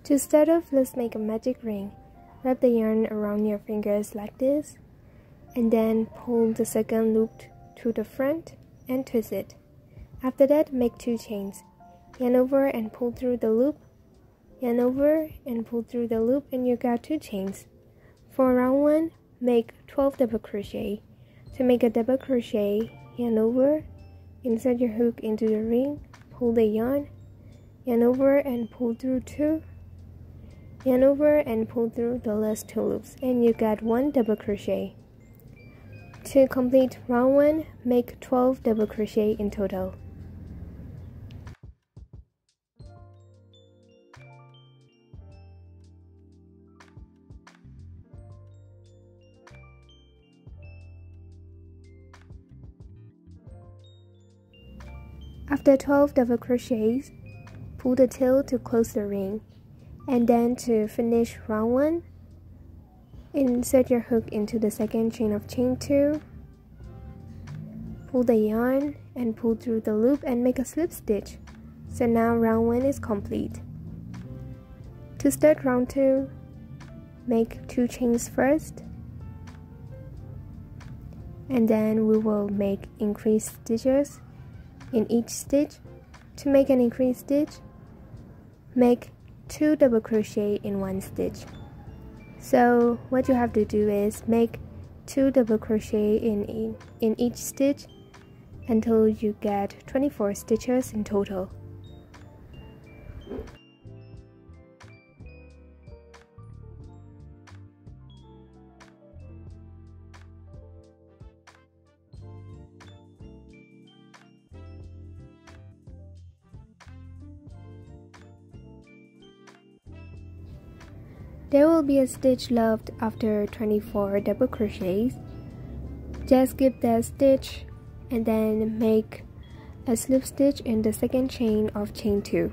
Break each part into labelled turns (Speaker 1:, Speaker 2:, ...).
Speaker 1: To start off, let's make a magic ring. Wrap the yarn around your fingers like this, and then pull the second loop to the front and twist it. After that, make 2 chains. Yarn over and pull through the loop, yarn over and pull through the loop, and you got 2 chains. For round 1, make 12 double crochet. To make a double crochet, yarn over, insert your hook into the ring, pull the yarn over and pull through 2, yarn over and pull through the last 2 loops, and you got 1 double crochet. To complete round 1, make 12 double crochet in total. After 12 double crochets, pull the tail to close the ring, and then to finish round 1, insert your hook into the second chain of chain 2, pull the yarn and pull through the loop and make a slip stitch. So now round 1 is complete. To start round 2, make 2 chains first, and then we will make increased stitches in each stitch. To make an increased stitch, make 2 double crochet in 1 stitch. So what you have to do is make 2 double crochet in each stitch until you get 24 stitches in total. There will be a stitch left after 24 double crochets. Just skip that stitch and then make a slip stitch in the second chain of chain 2.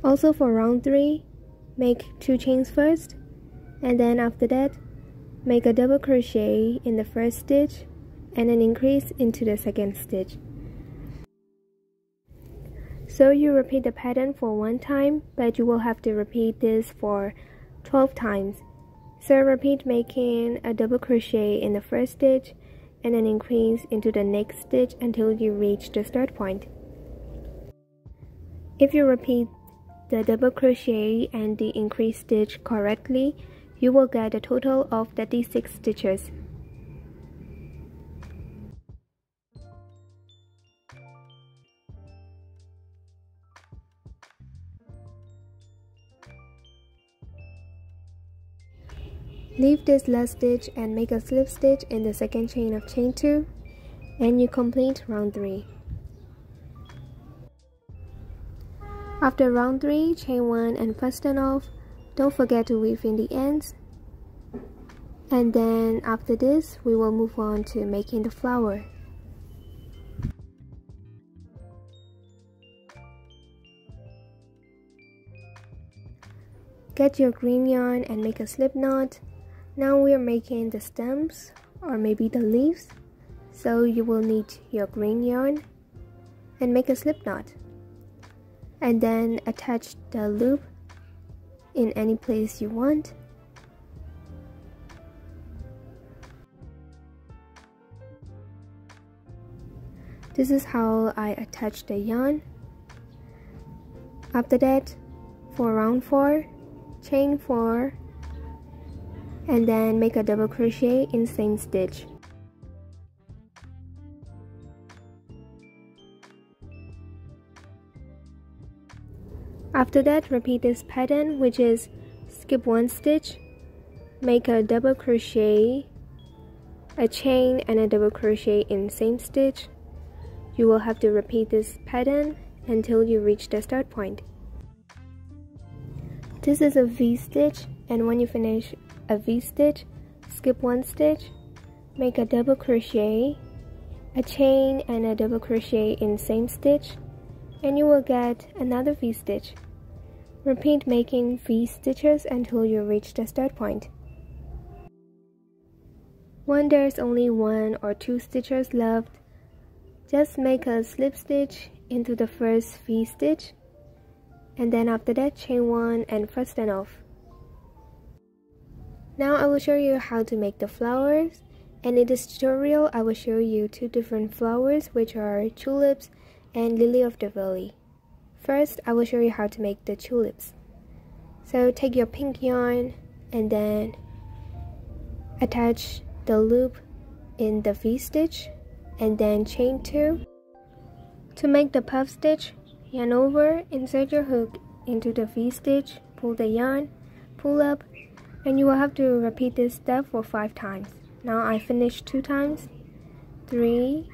Speaker 1: Also for round 3, make 2 chains first, and then after that, make a double crochet in the first stitch and an increase into the second stitch. So you repeat the pattern for 1 time, but you will have to repeat this for 12 times. So repeat making a double crochet in the first stitch and an increase into the next stitch until you reach the start point. If you repeat the double crochet and the increased stitch correctly, you will get a total of 36 stitches. Leave this last stitch and make a slip stitch in the second chain of chain 2, and you complete round 3. After round 3, chain 1 and fasten off. Don't forget to weave in the ends. And then after this, we will move on to making the flower. Get your green yarn and make a slip knot. Now we are making the stems or maybe the leaves. So you will need your green yarn and make a slip knot. And then attach the loop in any place you want. This is how I attach the yarn. After that, for round 4, chain 4 and then make a double crochet in same stitch. After that, repeat this pattern, which is skip 1 stitch, make a double crochet, a chain and a double crochet in same stitch. You will have to repeat this pattern until you reach the start point. This is a V stitch, and when you finish a V stitch, skip 1 stitch, make a double crochet, a chain and a double crochet in same stitch, and you will get another V stitch. Repeat making V stitches until you reach the start point. When there's only 1 or 2 stitches left, just make a slip stitch into the first V stitch, and then after that chain 1 and fasten off. Now I will show you how to make the flowers, and in this tutorial I will show you 2 different flowers, which are tulips and lily of the valley. First, I will show you how to make the tulips. So take your pink yarn and then attach the loop in the V stitch and then chain 2. To make the puff stitch, yarn over, insert your hook into the V stitch, pull the yarn, pull up, and you will have to repeat this step for 5 times. Now I finished 2 times, 3,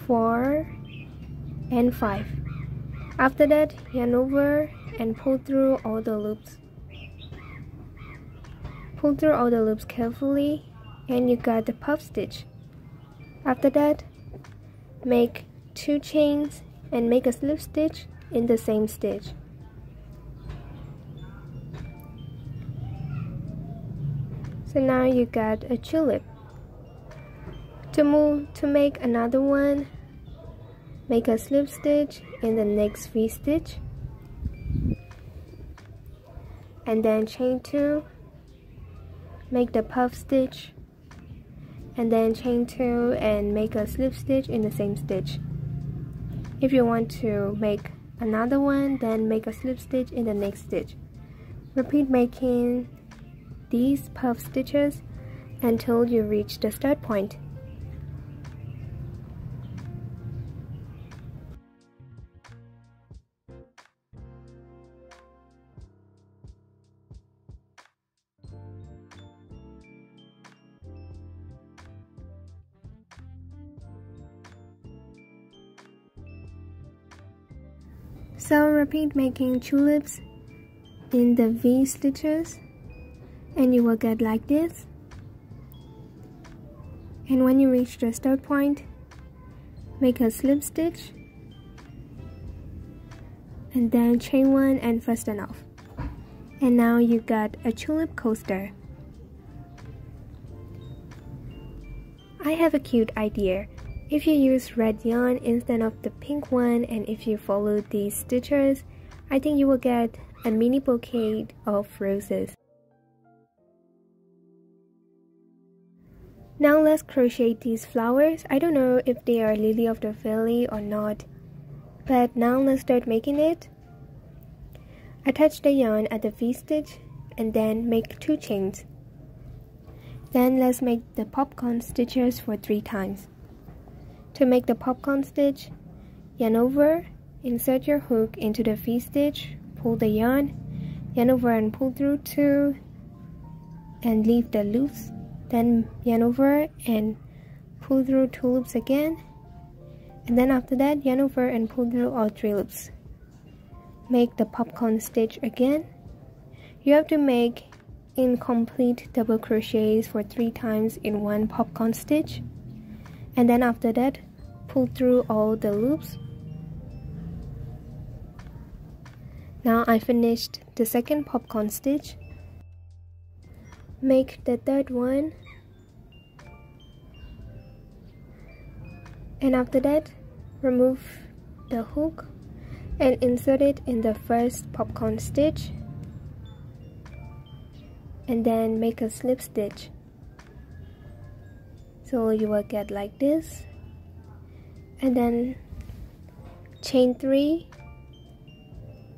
Speaker 1: 4, and 5. After that, yarn over and pull through all the loops. Pull through all the loops carefully and you got the puff stitch. After that, make 2 chains and make a slip stitch in the same stitch. So now you got a tulip. To make another one, make a slip stitch in the next V stitch and then chain 2, make the puff stitch and then chain 2 and make a slip stitch in the same stitch. If you want to make another one, then make a slip stitch in the next stitch. Repeat making these puff stitches until you reach the start point. So repeat making tulips in the V stitches and you will get like this. And when you reach the start point, make a slip stitch and then chain 1 and fasten off. And now you got a tulip coaster. I have a cute idea. If you use red yarn instead of the pink one, and if you follow these stitches, I think you will get a mini bouquet of roses. Now let's crochet these flowers. I don't know if they are lily of the valley or not, but now let's start making it. Attach the yarn at the V stitch and then make 2 chains. Then let's make the popcorn stitches for 3 times. To make the popcorn stitch, yarn over, insert your hook into the V stitch, pull the yarn over and pull through 2 and leave the loops. Then yarn over and pull through 2 loops again, and then after that yarn over and pull through all 3 loops. Make the popcorn stitch again. You have to make incomplete double crochets for 3 times in one popcorn stitch, and then after that pull through all the loops. Now I finished the second popcorn stitch. Make the third one, and after that remove the hook and insert it in the first popcorn stitch and then make a slip stitch. So you will get like this, and then chain 3,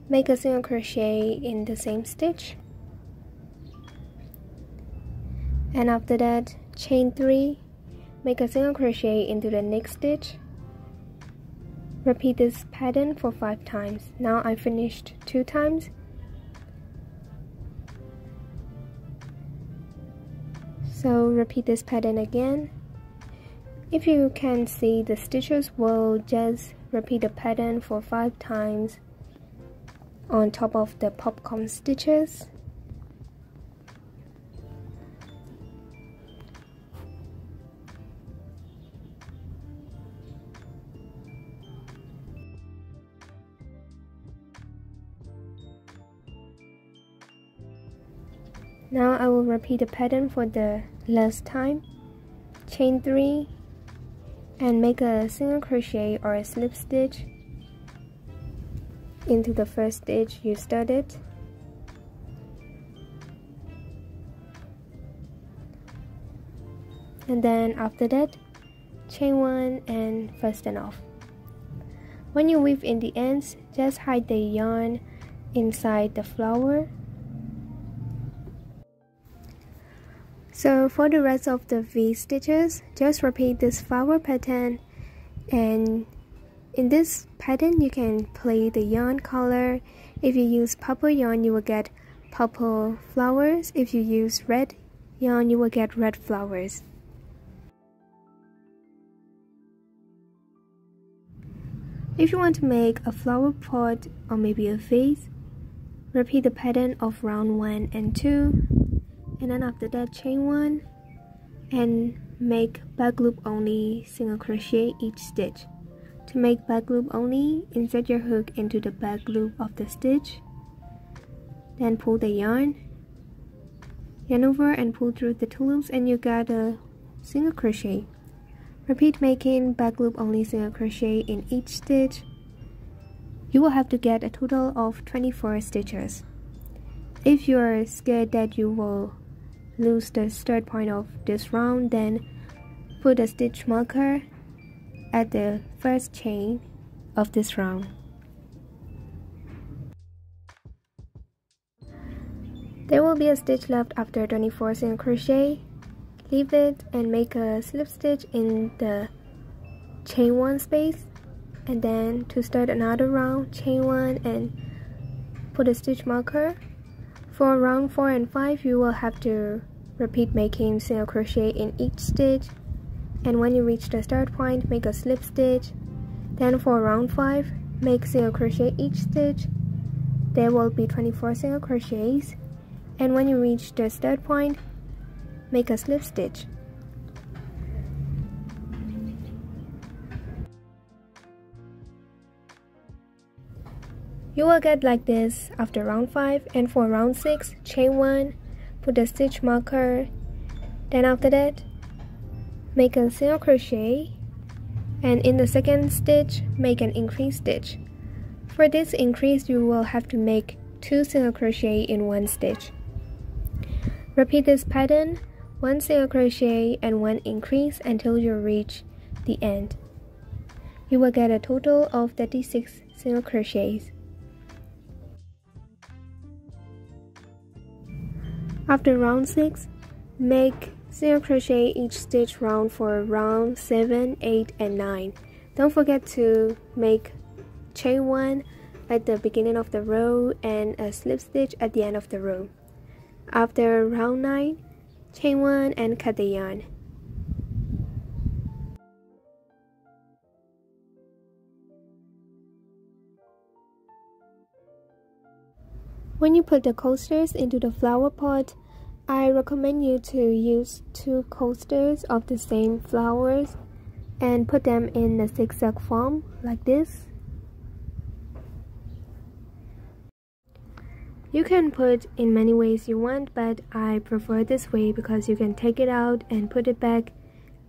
Speaker 1: make a single crochet in the same stitch, and after that chain 3, make a single crochet into the next stitch. Repeat this pattern for 5 times. Now I finished 2 times. So repeat this pattern again. If you can see the stitches will just repeat the pattern for 5 times on top of the popcorn stitches. Now I will repeat the pattern for the last time. Chain 3 and make a single crochet or a slip stitch into the first stitch you started. And then after that, chain 1 and fasten off. When you weave in the ends, just hide the yarn inside the flower. So for the rest of the V stitches, just repeat this flower pattern, and in this pattern you can play the yarn color. If you use purple yarn, you will get purple flowers. If you use red yarn, you will get red flowers. If you want to make a flower pot or maybe a vase, repeat the pattern of round 1 and 2, and then after that chain 1 and make back loop only single crochet each stitch. To make back loop only, insert your hook into the back loop of the stitch, then pull the yarn over and pull through the tulips, and you got a single crochet. Repeat making back loop only single crochet in each stitch. You will have to get a total of 24 stitches. If you are scared that you will lose the start point of this round, then put a stitch marker at the first chain of this round. There will be a stitch left after 24 single crochet. Leave it and make a slip stitch in the chain 1 space, and then to start another round, chain 1 and put a stitch marker. For round 4 and 5, you will have to repeat making single crochet in each stitch, and when you reach the start point, make a slip stitch. Then for round 5, make single crochet each stitch. There will be 24 single crochets, and when you reach the start point, make a slip stitch. You will get like this after round 5, and for round 6, chain 1, put a stitch marker, then after that, make a single crochet, and in the second stitch, make an increase stitch. For this increase, you will have to make 2 single crochet in 1 stitch. Repeat this pattern, 1 single crochet and 1 increase until you reach the end. You will get a total of 36 single crochets. After round 6, make single crochet each stitch round for round 7, 8 and 9. Don't forget to make chain 1 at the beginning of the row and a slip stitch at the end of the row. After round 9, chain 1 and cut the yarn. When you put the coasters into the flower pot, I recommend you to use 2 coasters of the same flowers and put them in a zigzag form like this. You can put in many ways you want, but I prefer this way because you can take it out and put it back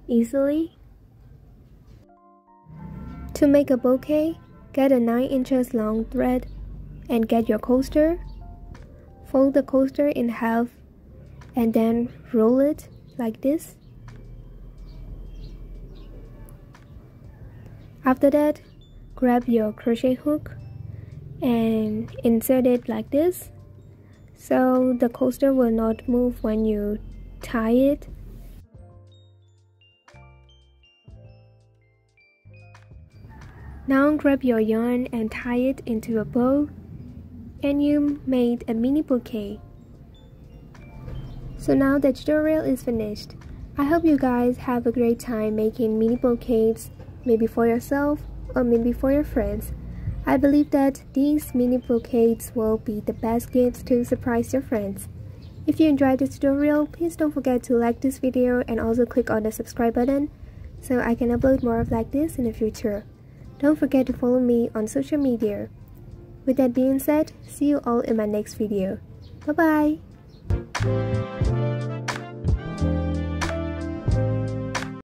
Speaker 1: easily. To make a bouquet, get a 9 inches long thread and get your coaster. Fold the coaster in half and then roll it like this. After that, grab your crochet hook and insert it like this, so the coaster will not move when you tie it. Now grab your yarn and tie it into a bow, and you made a mini bouquet. So now the tutorial is finished. I hope you guys have a great time making mini bouquets, maybe for yourself or maybe for your friends. I believe that these mini bouquets will be the best gifts to surprise your friends. If you enjoyed this tutorial, please don't forget to like this video and also click on the subscribe button so I can upload more of like this in the future. Don't forget to follow me on social media. With that being said, see you all in my next video. Bye bye!